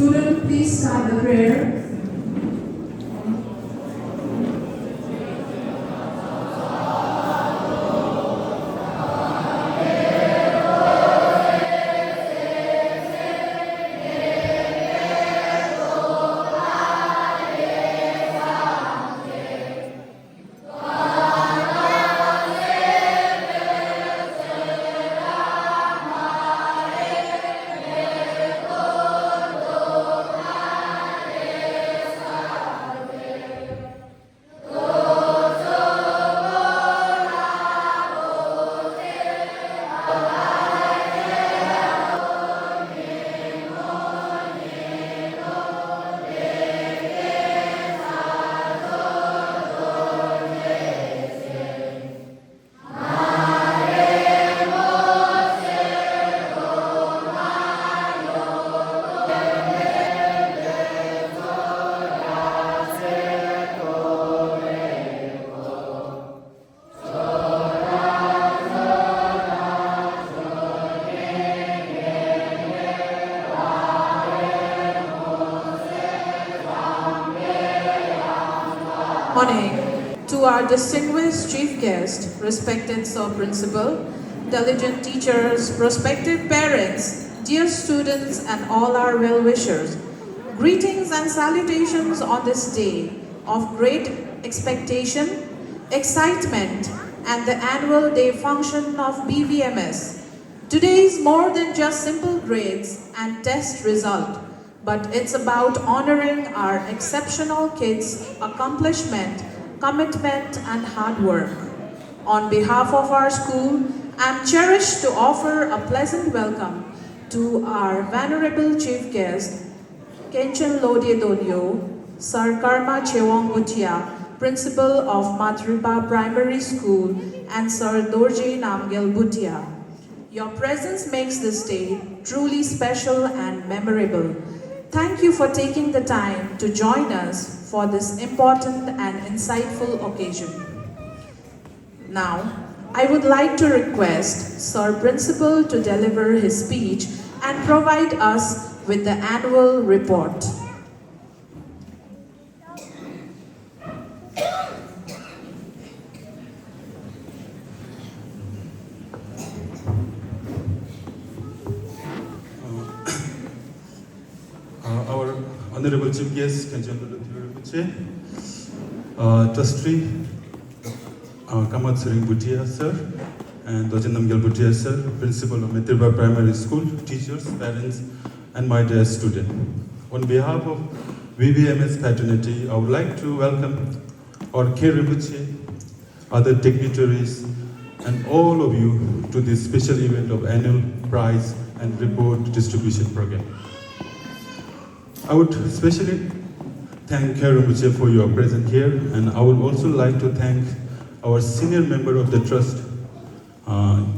Student, please start the prayer. Morning to our distinguished chief guest, respected Sir Principal, diligent teachers, prospective parents, dear students, and all our well-wishers. Greetings and salutations on this day of great expectation, excitement, and the annual day function of BVMS. Today is more than just simple grades and test result, but it's about honoring our exceptional kids' accomplishment, commitment, and hard work. On behalf of our school, I'm cherished to offer a pleasant welcome to our venerable chief guest, Kenchen Lodie Donyo, Sir Karma Chewong Bhutia, Principal of Matripa Primary School, and Sir Dorji Namgyal Bhutia. Your presence makes this day truly special and memorable. Thank you for taking the time to join us for this important and insightful occasion. Now, I would like to request Sir Principal to deliver his speech and provide us with the annual report. Our Honorable Chief Guest, Kenchen Lodie Trustee Kamat Sering Bhutia Sir, and Dorji Namgyal Bhutia Sir, Principal of Matripa Primary School, teachers, parents, and my dear student. On behalf of VVMS fraternity, I would like to welcome our K. Rinpoche, other dignitaries, and all of you to this special event of annual prize and report distribution program. I would especially thank K. Rinpoche for your presence here, and I would also like to thank our senior member of the trust,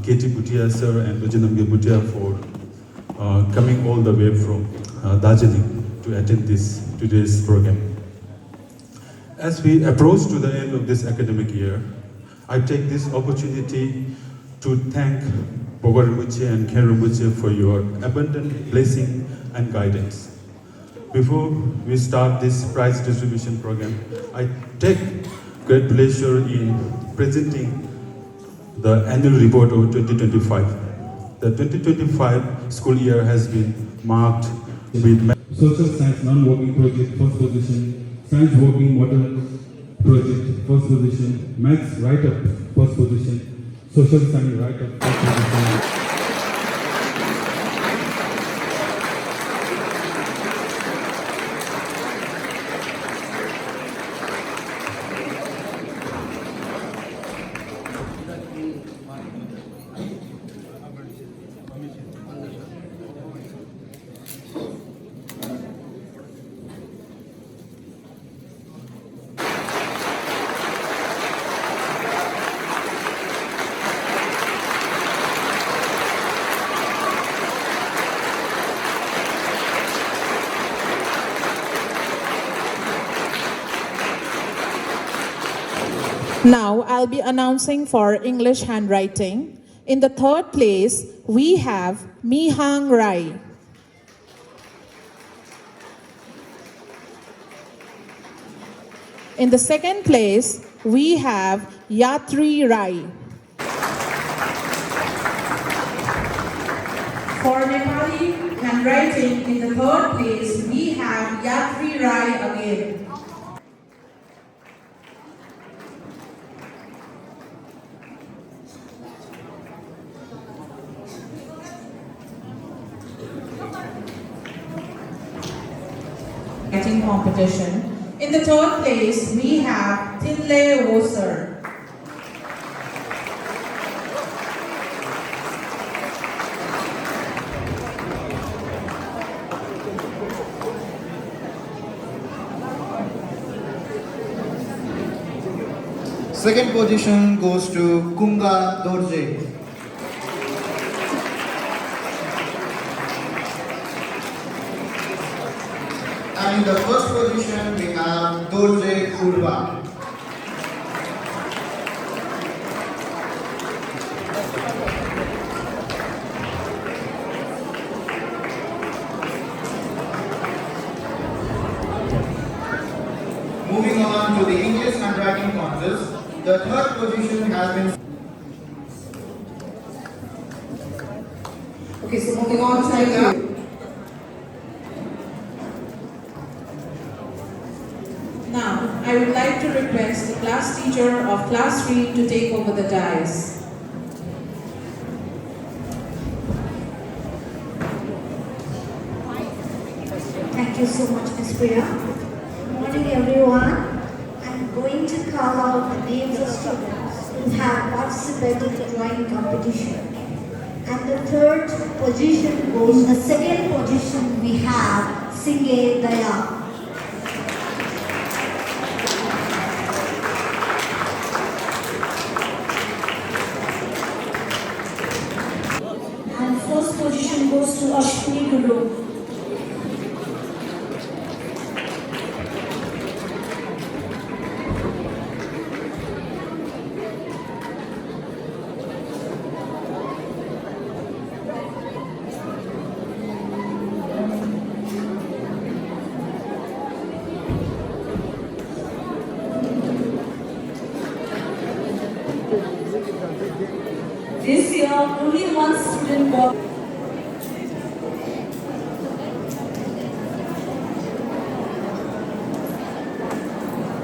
K.T. Bhutia Sir and Dorji Namgyal Bhutia, for coming all the way from Darjeeling to attend today's program. As we approach to the end of this academic year, I take this opportunity to thank Bogo Rinpoche and K. Rinpoche for your abundant blessing and guidance. Before we start this prize distribution program, I take great pleasure in presenting the annual report of 2025. The 2025 school year has been marked with Social Science Non-Working Project, first position, Science Working Model Project, first position, Maths Write-Up, first position, Social Science Write-Up, first position. Now, I'll be announcing for English handwriting. In the third place, we have Mi Hang Rai. In the second place, we have Yatri Rai. For Nepali handwriting, in the third place, we have Yatri Rai again. Writing competition. In the third place, we have Tinley Woser. Second position goes to Kunga Dorje. And in the first position we have Dorje Kurba. Moving on to the English handwriting contest, the third position has been. Okay, so moving on to the Now, I would like to request the class teacher of class 3 to take over the dais. Thank you so much, Ms. Priya. Good morning, everyone. I'm going to call out the names of students who have participated in the drawing competition. And the third position goes, the second position we have Singhe Daya. And first position goes to Ashwini Guru. This year, only one student got.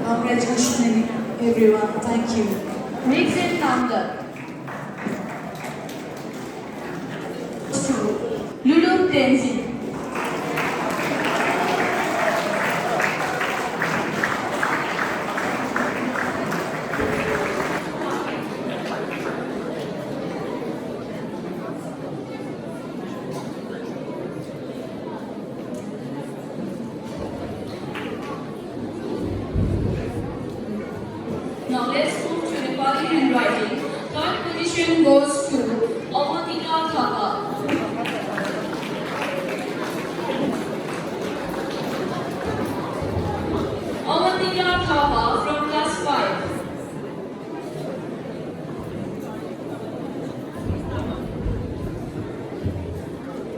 Congratulations, everyone. Thank you. Nixon Namdar. Lulu Tenzin. Now let's move to Nepali handwriting. Third position goes to Amatika Thapa. Amatika Thapa from class 5.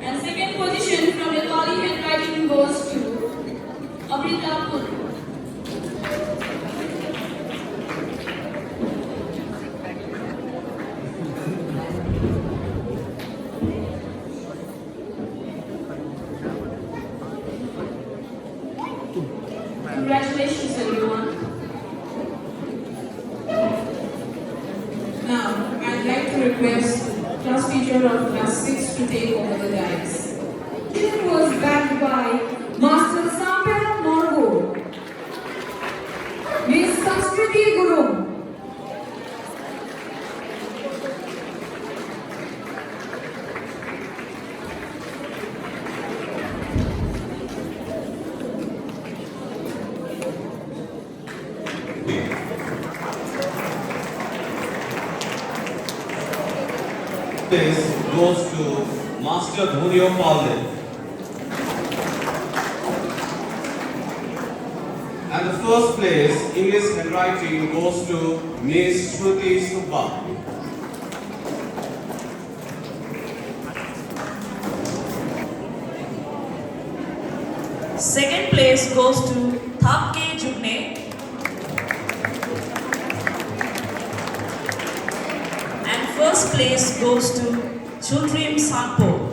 And second position from Nepali handwriting goes to Amrita Pur. Congratulations, everyone. Now, I'd like to request class teacher of class 6 to take over the dais. It was backed by Master Sampel Morgo, Miss Sanskriti Guru, This goes to Master Dhunio Paule. And the first place, English handwriting, goes to Miss Shruti Subba. Second place goes to Thapke Jugne. first place goes to Chutrim Sampo.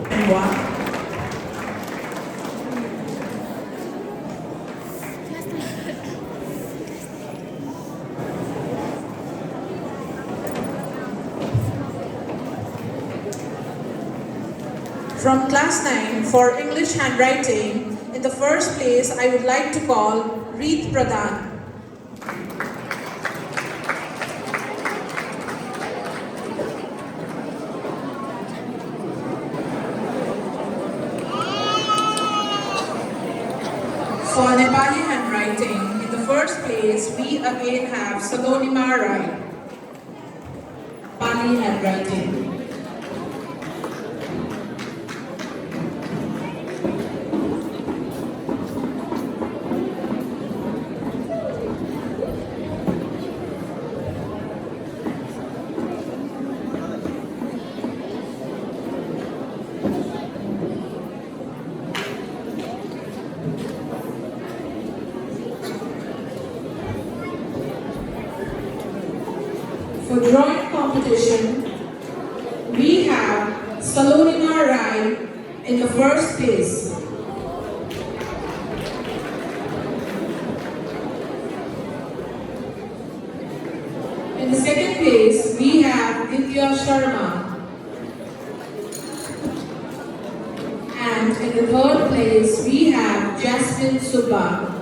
From class 9 for English handwriting, in the first place I would like to call Reet Pradhan. For Nepali handwriting, in the first place we again have Salonima Rai. Nepali handwriting. For drawing competition, we have Salonima Rai in the first place. In the second place, we have Nitya Sharma. And in the third place, we have Jasmine Subba.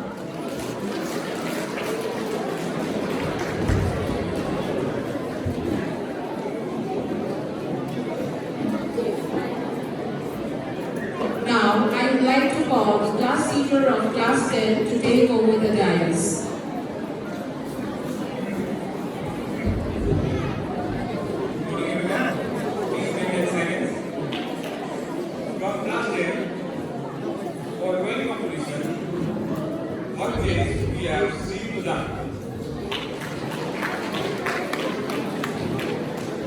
Now, I would like to call the class teacher of class 10 to take over the dais. From class 10, for drawing competition, on stage we have Sri Pradhan.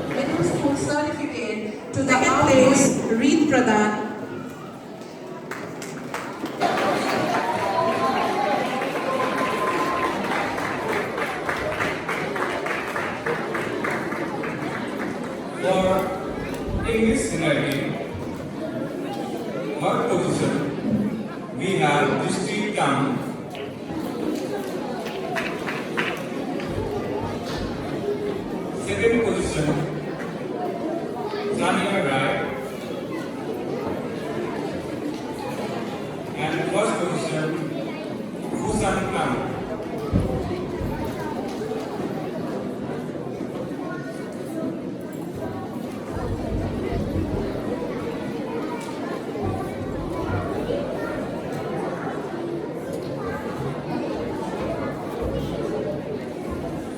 Middle school certificate to the second place, Reet Pradhan. For English handwriting, third position, we have Dishti Kang. Second position, Sania Rai. And first position, Husan Kang.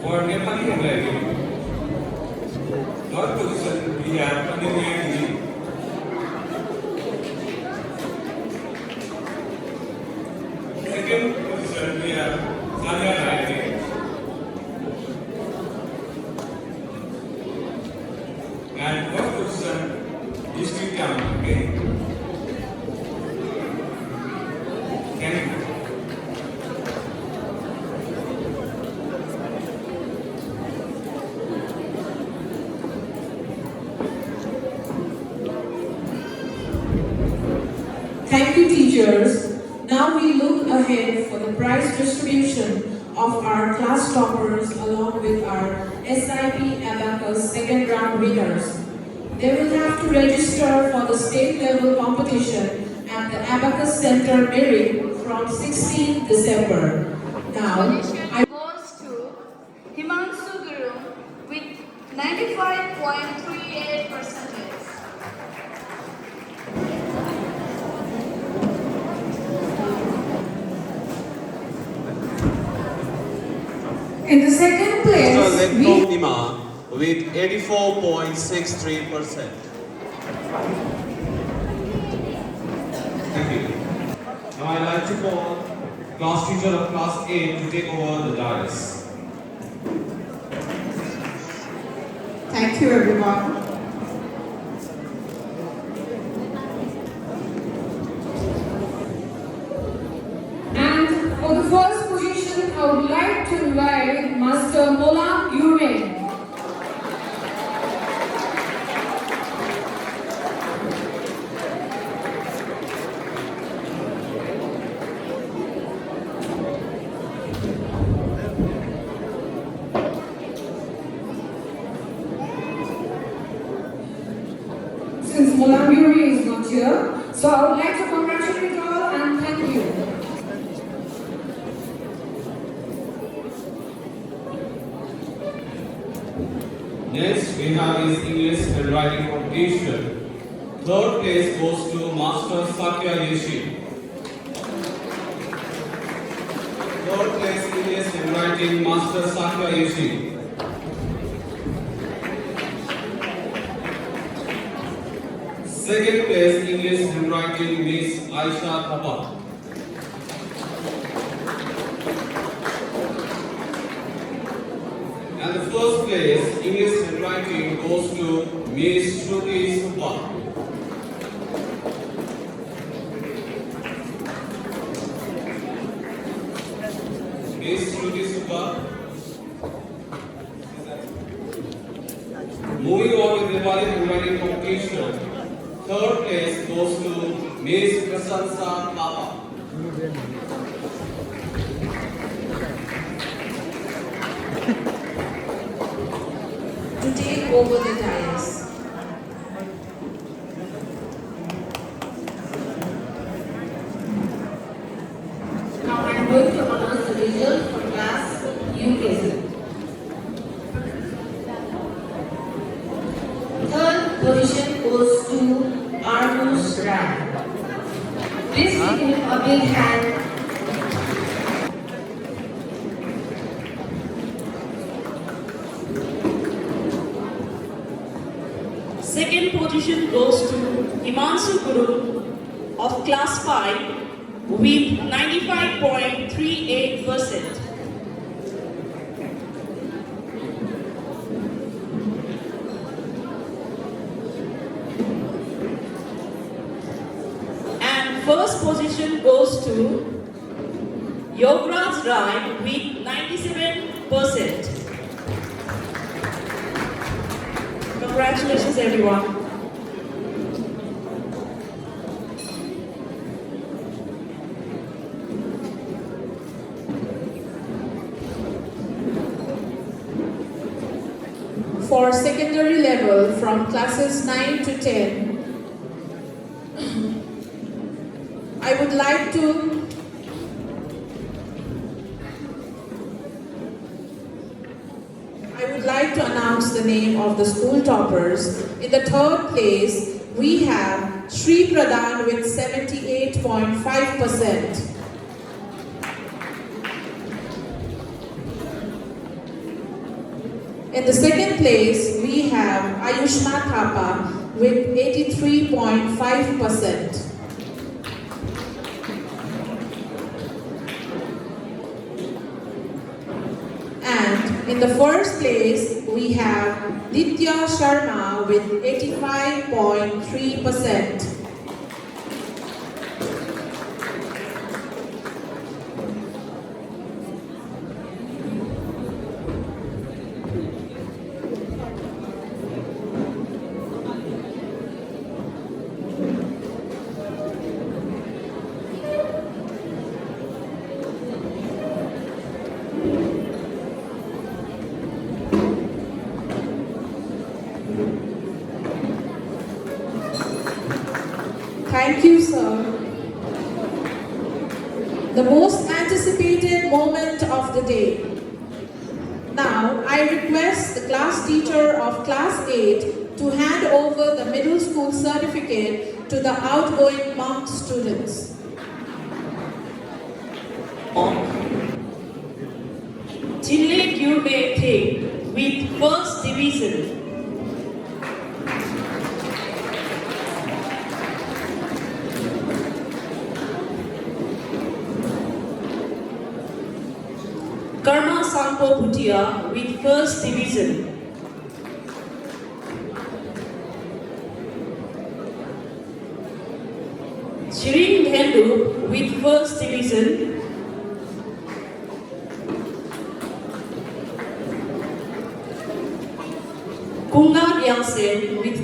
For Nepali handwriting, third position we have Ananya Giri. Second position we have Sania Rai. And first position Dishti Kang. Okay. Thank you. Thank you, teachers. Now we look ahead for the prize distribution of our class toppers along with our SIP Abacus second round winners. They will have to register for the state level competition at the Abacus Center, Miri from 16 December. Now, I goes to Himanshu Guru with 95.38%. In the second place, Mr. we Lekno Ima with 84.63%. Thank you. Now I'd like to call class teacher of class 8 to take over the dais. thank you, everyone. and for the first position, I would like to invite Master Mola Urme. So I would like to congratulate you all and thank you. Next, we have is English handwriting competition. Third place goes to Master Sakya Yeshi. Third place English handwriting Master Sakya Yeshi. Second place English handwriting Miss Aisha Thapa. And the first place English handwriting goes to Miss Shruti Supa. Miss Shruti Supa. Moving on with Diwali handwriting competition, third place goes to Miss Prasansa Thapa. To take over the dais. Now I am going to announce the result for class UKC. Third position goes to Arnush Rai. Please give him a big hand. Second position goes to Himansu Guru of class 5 with 95.38%. And first position goes to Yograj Rai with 97%. Congratulations, everyone. For secondary level from classes 9 to 10, I would like to announce the name of the school toppers. In the third place, we have Sri Pradhan with 78.5%. In the second place, we have Ayushma Thapa with 83.5%. And in the first place, we have Ditya Sharma with 85.3%. Thank you, sir. The most anticipated moment of the day. Now, I request the class teacher of class 8 to hand over the middle school certificate to the outgoing monk students. Chile Gyurbe Thing with first division. Karma Sampo Bhutia with first division. Shirin Hendu with first division. Kunga Gyalsen with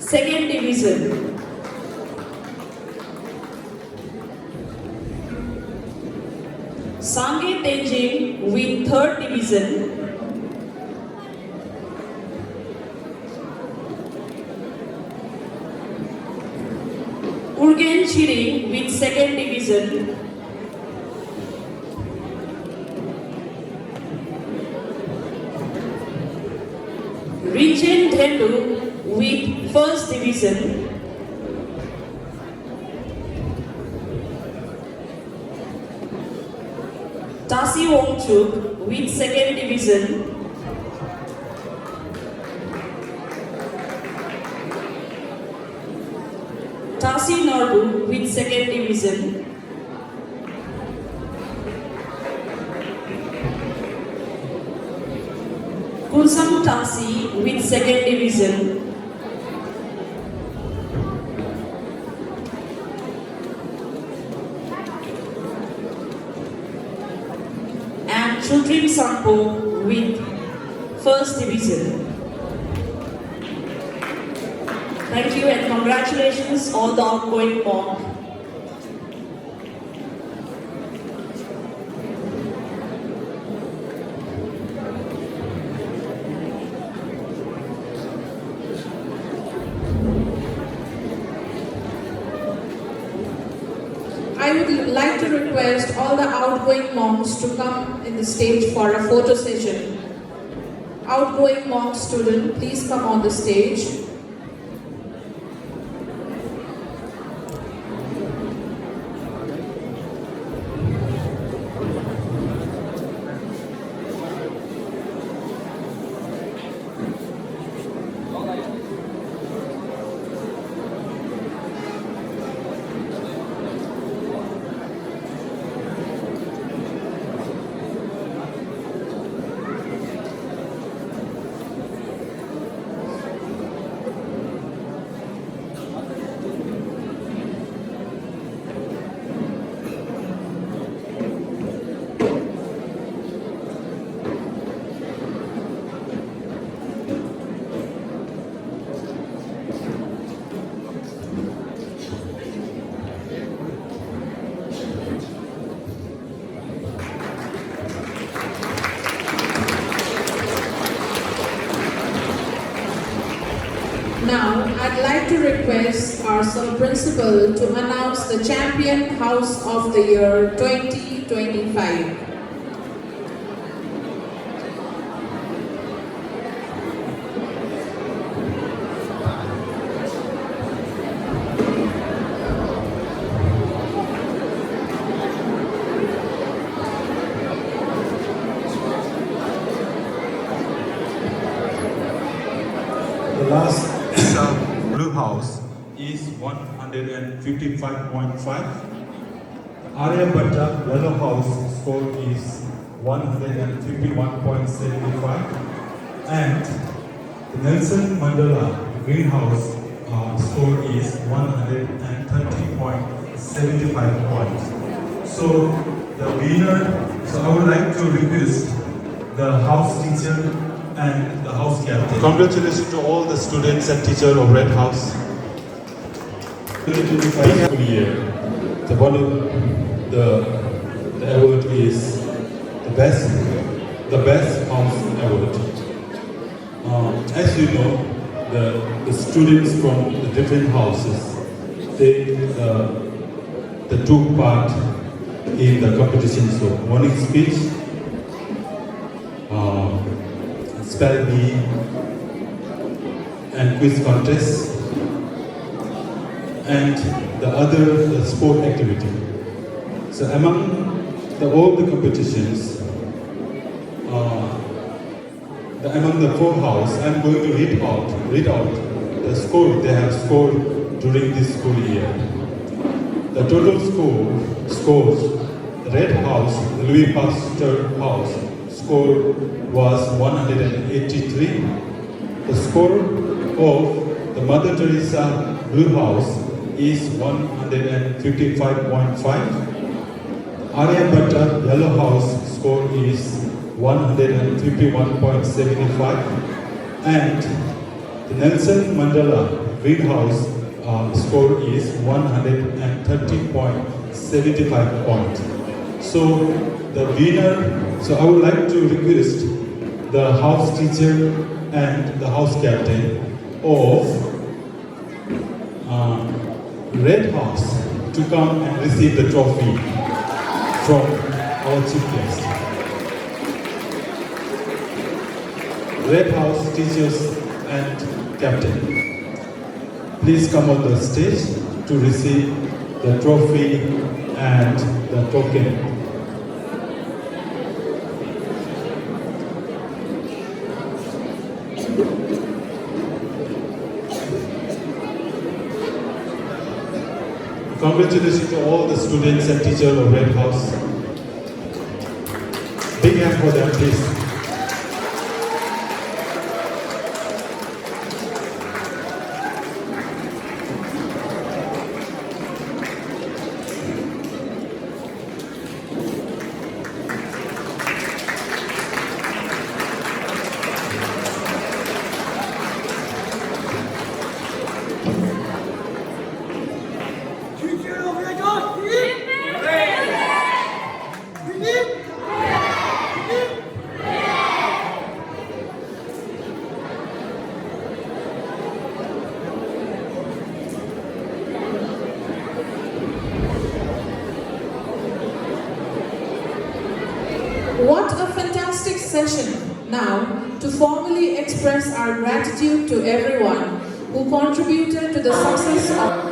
second division. Sangye Tenjing with third division. Murugan Chiri with second division. Richen Dhendu with first division. Tasi Wongchuk with second division. Tasi Norbu with second division. Kulsam Tasi with second division. And Chutrim Sampo with first division. Thank you and congratulations all the outgoing monk. I would like to request all the outgoing monks to come in the stage for a photo session. Outgoing monk student, please come on the stage. Now, I'd like to request our Sir Principal to announce the Champion House of the Year 2025. The last Blue House is 155.5. Aryabhatta Yellow House score is 151.75. And the Nelson Mandela Green House score is 130.75 points. So the winner, so I would like to request the house teacher and the house captain. Congratulations to all the students and teachers of Red House. 2025 school year, the award is the best house award. As you know, the students from the different houses, they took part in the competition. So morning speech, spell bee, and quiz contest, and the other sport activity. So among all the competitions, among the 4 houses, I'm going to read out the score they have scored during this school year. The total scores, the Red House, the Louis Pasteur House, score was 183. The score of the Mother Teresa Blue House is 155.5. Aryabhatta Yellow House score is 151.75. And the Nelson Mandela Green House score is 130.75 points. So the winner, so I would like to request the house teacher and the house captain of Red House to come and receive the trophy from our chief guest. Red House teachers and captain, please come on the stage to receive the trophy and the token. Congratulations to all the students and teachers of Red House. Big hand for them, please. What a fantastic session. Now, to formally express our gratitude to everyone who contributed to the success of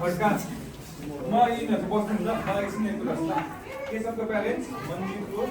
Khadka म यिनीहरू बस्नुहुन्छ मलाई एकछिन एक कुरा सुन केशवको parents मन्दिरको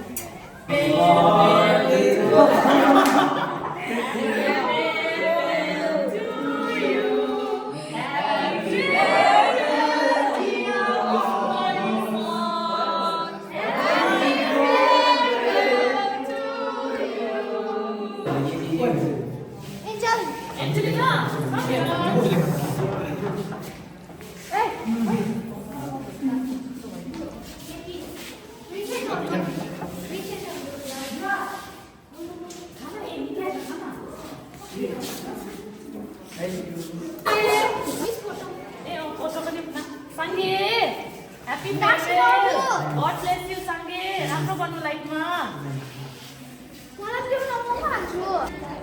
Sange, happy birthday! God bless you, Sange. राम्रो गर्नु लाइफमा। मलाई त्यो नम्बर हाल्छु